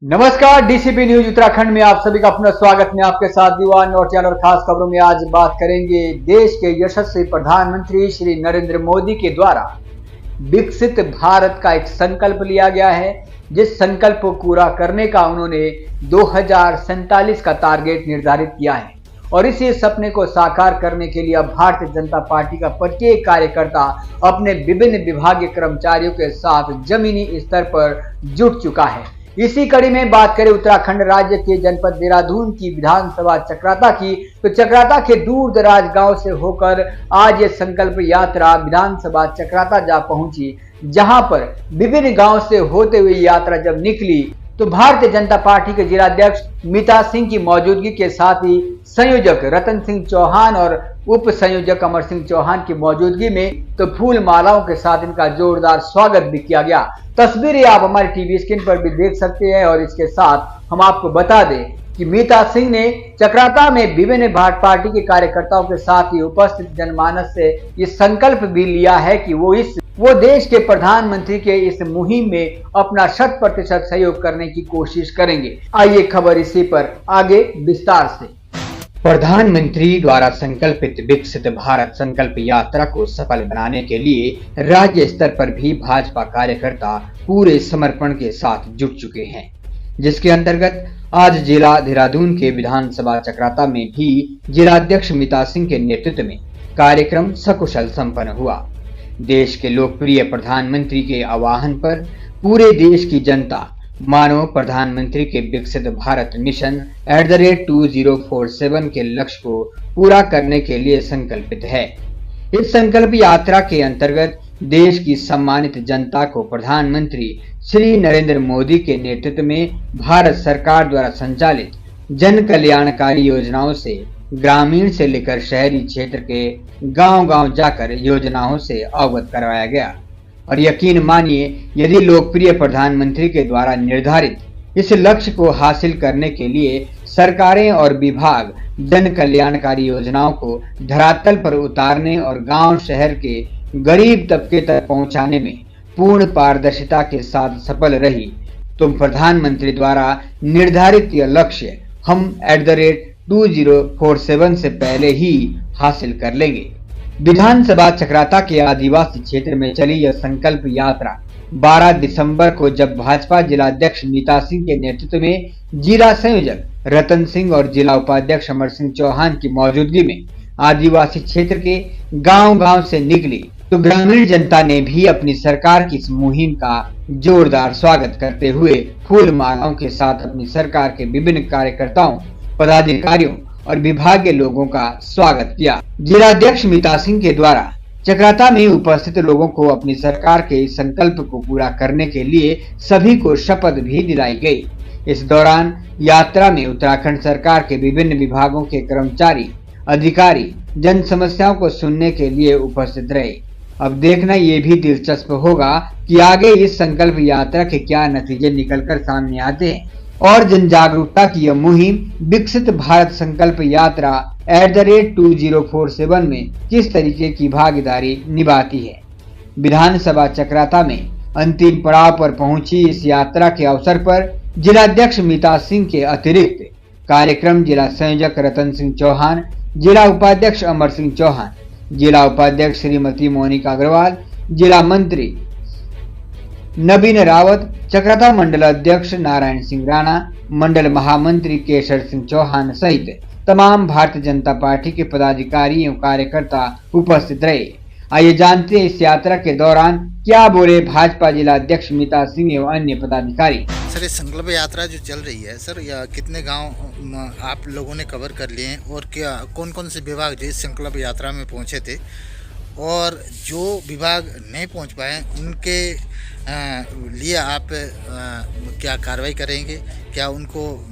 नमस्कार, DCP news Uttarakhand में आप सभी का अपना स्वागत। मैं आपके साथ दीवान और चैनल खास खबरों में आज बात करेंगे देश के यशस्वी प्रधानमंत्री श्री नरेंद्र मोदी के द्वारा विकसित भारत का एक संकल्प लिया गया है, जिस संकल्प को पूरा करने का उन्होंने 2047 का टारगेट निर्धारित किया है। और इसी सपने को साकार करने के लिए अब भारतीय जनता पार्टी का प्रत्येक कार्यकर्ता अपने विभिन्न विभागीय कर्मचारियों के साथ जमीनी स्तर पर जुट चुका है। इसी कड़ी में बात करें उत्तराखंड राज्य के जनपद देहरादून की विधानसभा चक्राता की, तो चक्राता के दूर दराज गांव से होकर आज ये संकल्प यात्रा विधानसभा चक्राता जा पहुंची, जहां पर विभिन्न गांव से होते हुए यात्रा जब निकली तो भारतीय जनता पार्टी के जिलाध्यक्ष मीता सिंह की मौजूदगी के साथ ही संयोजक रतन सिंह चौहान और उप संयोजक अमर सिंह चौहान की मौजूदगी में तो फूल मालाओं के साथ इनका जोरदार स्वागत भी किया गया। तस्वीरें आप हमारी टीवी स्क्रीन पर भी देख सकते हैं। और इसके साथ हम आपको बता दें कि मीता सिंह ने चक्राता में विभिन्न भारत पार्टी के कार्यकर्ताओं के साथ ही उपस्थित जनमानस से ये संकल्प भी लिया है कि वो देश के प्रधानमंत्री के इस मुहिम में अपना 100% सहयोग करने की कोशिश करेंगे। आइए खबर इसी पर आगे विस्तार से। प्रधानमंत्री द्वारा संकल्पित विकसित भारत संकल्प यात्रा को सफल बनाने के लिए राज्य स्तर पर भी भाजपा कार्यकर्ता पूरे समर्पण के साथ जुट चुके हैं, जिसके अंतर्गत आज जिला देहरादून के विधानसभा चक्राता में भी जिलाध्यक्ष मीता सिंह के नेतृत्व में कार्यक्रम सकुशल संपन्न हुआ। देश के लोकप्रिय प्रधानमंत्री के आह्वान पर पूरे देश की जनता मानव प्रधानमंत्री के विकसित भारत मिशन @2047 के लक्ष्य को पूरा करने के लिए संकल्पित है। इस संकल्प यात्रा के अंतर्गत देश की सम्मानित जनता को प्रधानमंत्री श्री नरेंद्र मोदी के नेतृत्व में भारत सरकार द्वारा संचालित जन कल्याणकारी योजनाओं से ग्रामीण से लेकर शहरी क्षेत्र के गांव-गांव जाकर योजनाओं से अवगत करवाया गया। और यकीन मानिए, यदि लोकप्रिय प्रधानमंत्री के द्वारा निर्धारित इस लक्ष्य को हासिल करने के लिए सरकारें और विभाग जन कल्याणकारी योजनाओं को धरातल पर उतारने और गांव शहर के गरीब तबके तक पहुंचाने में पूर्ण पारदर्शिता के साथ सफल रही, तो प्रधानमंत्री द्वारा निर्धारित यह लक्ष्य हम @2047 से पहले ही हासिल कर लेंगे। विधानसभा चक्राता के आदिवासी क्षेत्र में चली यह संकल्प यात्रा 12 दिसंबर को जब भाजपा जिलाध्यक्ष मीता सिंह के नेतृत्व में जिला संयोजक रतन सिंह और जिला उपाध्यक्ष अमर सिंह चौहान की मौजूदगी में आदिवासी क्षेत्र के गांव-गांव से निकली, तो ग्रामीण जनता ने भी अपनी सरकार की इस मुहिम का जोरदार स्वागत करते हुए फूल मालाओं के साथ अपनी सरकार के विभिन्न कार्यकर्ताओं, पदाधिकारियों और विभाग के लोगों का स्वागत किया। जिलाध्यक्ष मीता सिंह के द्वारा चक्राता में उपस्थित लोगों को अपनी सरकार के इस संकल्प को पूरा करने के लिए सभी को शपथ भी दिलाई गई। इस दौरान यात्रा में उत्तराखंड सरकार के विभिन्न विभागों के कर्मचारी, अधिकारी जन समस्याओं को सुनने के लिए उपस्थित रहे। अब देखना ये भी दिलचस्प होगा कि आगे इस संकल्प यात्रा के क्या नतीजे निकलकर सामने आते हैं और जन जागरूकता की यह मुहिम विकसित भारत संकल्प यात्रा @2047 में किस तरीके की भागीदारी निभाती है। विधानसभा चक्राता में अंतिम पड़ाव पर पहुंची इस यात्रा के अवसर पर जिलाध्यक्ष मीता सिंह के अतिरिक्त कार्यक्रम जिला संयोजक रतन सिंह चौहान, जिला उपाध्यक्ष अमर सिंह चौहान, जिला उपाध्यक्ष श्रीमती मोनिका अग्रवाल, जिला मंत्री नवीन रावत, चक्राता मंडल अध्यक्ष नारायण सिंह राणा, मंडल महामंत्री केशर सिंह चौहान सहित तमाम भारतीय जनता पार्टी के पदाधिकारी एवं कार्यकर्ता उपस्थित रहे। आइए जानते हैं इस यात्रा के दौरान क्या बोले भाजपा जिला अध्यक्ष मीता सिंह एवं अन्य पदाधिकारी। सर, ये संकल्प यात्रा जो चल रही है सर, या कितने गांव आप लोगों ने कवर कर लिए हैं और क्या कौन कौन से विभाग जो इस संकल्प यात्रा में पहुंचे थे और जो विभाग नहीं पहुंच पाए उनके लिए आप क्या कार्रवाई करेंगे, क्या उनको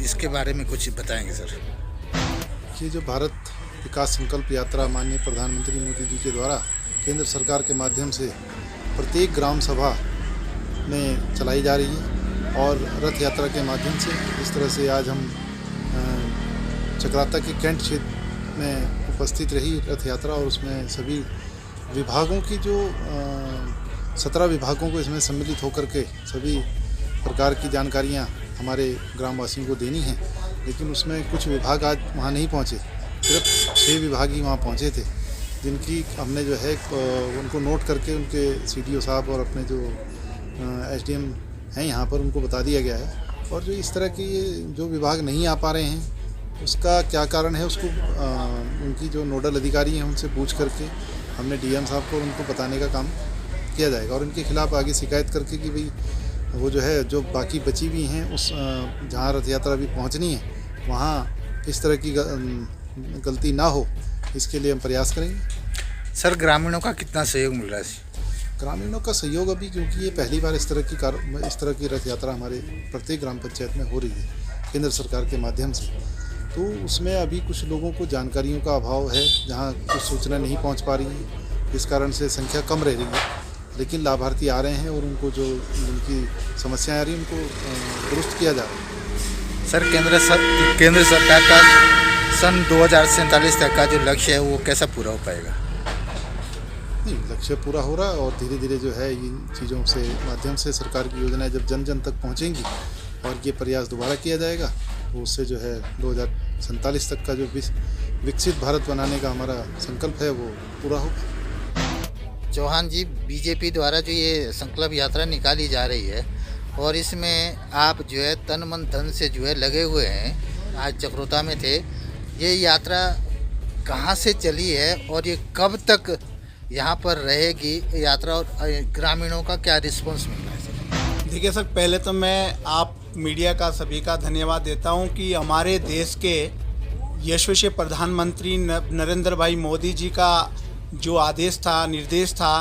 इसके बारे में कुछ बताएंगे सर? ये जो भारत विकास संकल्प यात्रा माननीय प्रधानमंत्री मोदी जी के द्वारा केंद्र सरकार के माध्यम से प्रत्येक ग्राम सभा में चलाई जा रही है और रथ यात्रा के माध्यम से इस तरह से आज हम चक्राता के कैंट क्षेत्र में उपस्थित रही रथ यात्रा और उसमें सभी विभागों की जो 17 विभागों को इसमें सम्मिलित होकर के सभी प्रकार की जानकारियाँ हमारे ग्रामवासियों को देनी हैं, लेकिन उसमें कुछ विभाग आज वहाँ नहीं पहुँचे। सिर्फ 6 विभाग ही वहाँ पहुँचे थे, जिनकी हमने जो है उनको नोट करके उनके CDO साहब और अपने जो SDM हैं यहाँ पर उनको बता दिया गया है। और जो इस तरह की जो विभाग नहीं आ पा रहे हैं उसका क्या कारण है, उसको उनकी जो नोडल अधिकारी हैं उनसे पूछ करके हमने DM साहब को उनको बताने का काम किया जाएगा और उनके खिलाफ आगे शिकायत करके कि भाई वो जो है जो बाकी बची हुई हैं उस जहाँ रथ यात्रा अभी पहुँचनी है वहाँ इस तरह की गलती ना हो, इसके लिए हम प्रयास करेंगे। सर ग्रामीणों का कितना सहयोग मिल रहा है? ग्रामीणों का सहयोग अभी, क्योंकि ये पहली बार इस तरह की रथ यात्रा हमारे प्रत्येक ग्राम पंचायत में हो रही है केंद्र सरकार के माध्यम से, तो उसमें अभी कुछ लोगों को जानकारियों का अभाव है, जहाँ कुछ सूचना नहीं पहुँच पा रही है, इस कारण से संख्या कम रह रही है। लेकिन लाभार्थी आ रहे हैं और उनको जो उनकी समस्याएं आ रही हैं उनको दुरुस्त किया जा रहा है। सर केंद्र सरकार का सन 2047 तक का जो लक्ष्य है वो कैसा पूरा हो पाएगा? नहीं, लक्ष्य पूरा हो रहा है और धीरे धीरे जो है इन चीज़ों से माध्यम से सरकार की योजनाएं जब जन जन तक पहुंचेंगी और ये प्रयास दोबारा किया जाएगा तो उससे जो है 2047 तक का जो विकसित भारत बनाने का हमारा संकल्प है वो पूरा होगा। चौहान जी, बीजेपी द्वारा जो ये संकल्प यात्रा निकाली जा रही है और इसमें आप जो है तन मन धन से जो है लगे हुए हैं, आज चक्रोता में थे, ये यात्रा कहाँ से चली है और ये कब तक यहाँ पर रहेगी यात्रा और ग्रामीणों का क्या रिस्पांस मिल रहा है सर? देखिए सर, पहले तो मैं आप मीडिया का सभी का धन्यवाद देता हूँ कि हमारे देश के यशस्वी प्रधानमंत्री नरेंद्र भाई मोदी जी का जो आदेश था, निर्देश था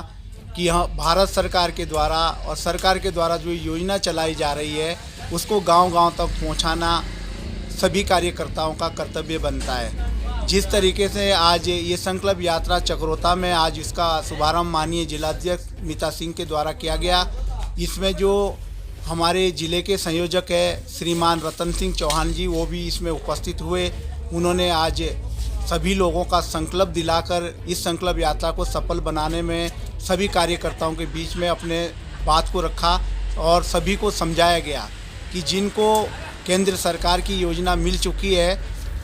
कि यहाँ भारत सरकार के द्वारा और सरकार के द्वारा जो योजना चलाई जा रही है उसको गांव-गांव तक पहुँचाना सभी कार्यकर्ताओं का कर्तव्य बनता है। जिस तरीके से आज ये संकल्प यात्रा चक्रोता में आज इसका शुभारंभ माननीय जिलाध्यक्ष मीता सिंह के द्वारा किया गया, इसमें जो हमारे ज़िले के संयोजक है श्रीमान रतन सिंह चौहान जी, वो भी इसमें उपस्थित हुए। उन्होंने आज सभी लोगों का संकल्प दिलाकर इस संकल्प यात्रा को सफल बनाने में सभी कार्यकर्ताओं के बीच में अपने बात को रखा और सभी को समझाया गया कि जिनको केंद्र सरकार की योजना मिल चुकी है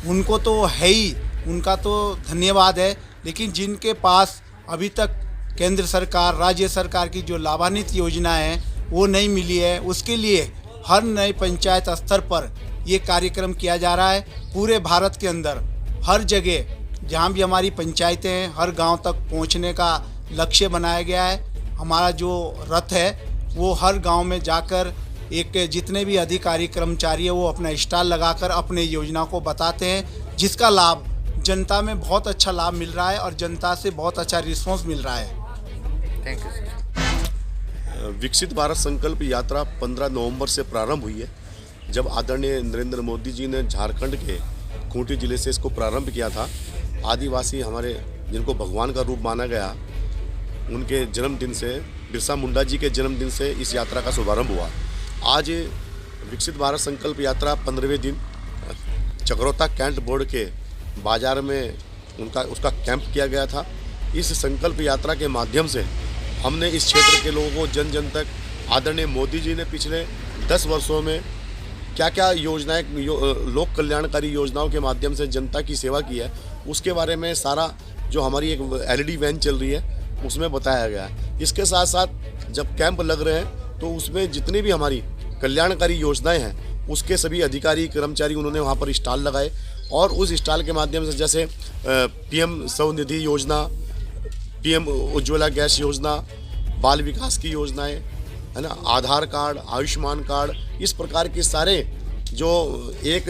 उनको तो है ही, उनका तो धन्यवाद है, लेकिन जिनके पास अभी तक केंद्र सरकार, राज्य सरकार की जो लाभान्वित योजना है वो नहीं मिली है, उसके लिए हर नए पंचायत स्तर पर ये कार्यक्रम किया जा रहा है। पूरे भारत के अंदर हर जगह जहाँ भी हमारी पंचायतें हैं हर गांव तक पहुँचने का लक्ष्य बनाया गया है। हमारा जो रथ है वो हर गांव में जाकर एक जितने भी अधिकारी कर्मचारी है वो अपना स्टॉल लगाकर अपने योजना को बताते हैं, जिसका लाभ जनता में बहुत अच्छा लाभ मिल रहा है और जनता से बहुत अच्छा रिस्पॉन्स मिल रहा है। Thank you sir. विकसित भारत संकल्प यात्रा 15 नवंबर से प्रारंभ हुई है। जब आदरणीय नरेंद्र मोदी जी ने झारखंड के खूंटी जिले से इसको प्रारंभ किया था, आदिवासी हमारे जिनको भगवान का रूप माना गया, उनके जन्मदिन से, बिरसा मुंडा जी के जन्मदिन से इस यात्रा का शुभारंभ हुआ। आज विकसित भारत संकल्प यात्रा 15वें दिन चक्रोता कैंट बोर्ड के बाजार में उसका कैंप किया गया था। इस संकल्प यात्रा के माध्यम से हमने इस क्षेत्र के लोगों को जन जन तक आदरणीय मोदी जी ने पिछले 10 वर्षों में क्या क्या योजनाएं लोक कल्याणकारी योजनाओं के माध्यम से जनता की सेवा की है, उसके बारे में सारा जो हमारी एक LED वैन चल रही है उसमें बताया गया है। इसके साथ साथ जब कैंप लग रहे हैं तो उसमें जितनी भी हमारी कल्याणकारी योजनाएं हैं उसके सभी अधिकारी कर्मचारी उन्होंने वहाँ पर स्टॉल लगाए और उस स्टॉल के माध्यम से जैसे PM स्वनिधि योजना, PM उज्ज्वला गैस योजना, बाल विकास की योजनाएं है ना, आधार कार्ड, आयुष्मान कार्ड, इस प्रकार के सारे जो एक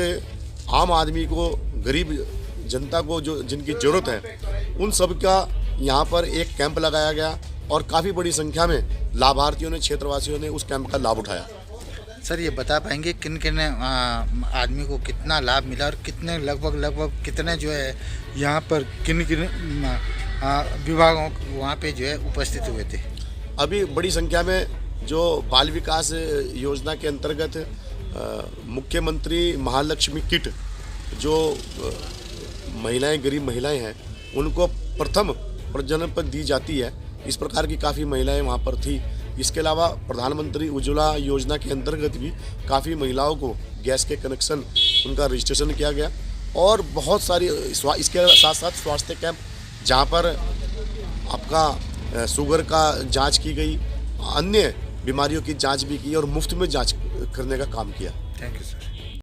आम आदमी को, गरीब जनता को जो जिनकी ज़रूरत है उन सब का यहाँ पर एक कैंप लगाया गया और काफ़ी बड़ी संख्या में लाभार्थियों ने, क्षेत्रवासियों ने उस कैंप का लाभ उठाया। सर ये बता पाएंगे किन किन आदमी को कितना लाभ मिला और कितने लगभग कितने जो है यहाँ पर किन किन विभागों वहाँ पे जो है उपस्थित हुए थे? अभी बड़ी संख्या में जो बाल विकास योजना के अंतर्गत मुख्यमंत्री महालक्ष्मी किट जो महिलाएं, गरीब महिलाएं हैं उनको प्रथम प्रजनन पर दी जाती है, इस प्रकार की काफ़ी महिलाएं वहाँ पर थी इसके अलावा प्रधानमंत्री उज्ज्वला योजना के अंतर्गत भी काफ़ी महिलाओं को गैस के कनेक्शन उनका रजिस्ट्रेशन किया गया और बहुत सारी इसके साथ साथ स्वास्थ्य कैंप जहाँ पर आपका शुगर का जांच की गई, अन्य बीमारियों की जांच भी की और मुफ्त में जांच करने का काम किया। Thank you sir.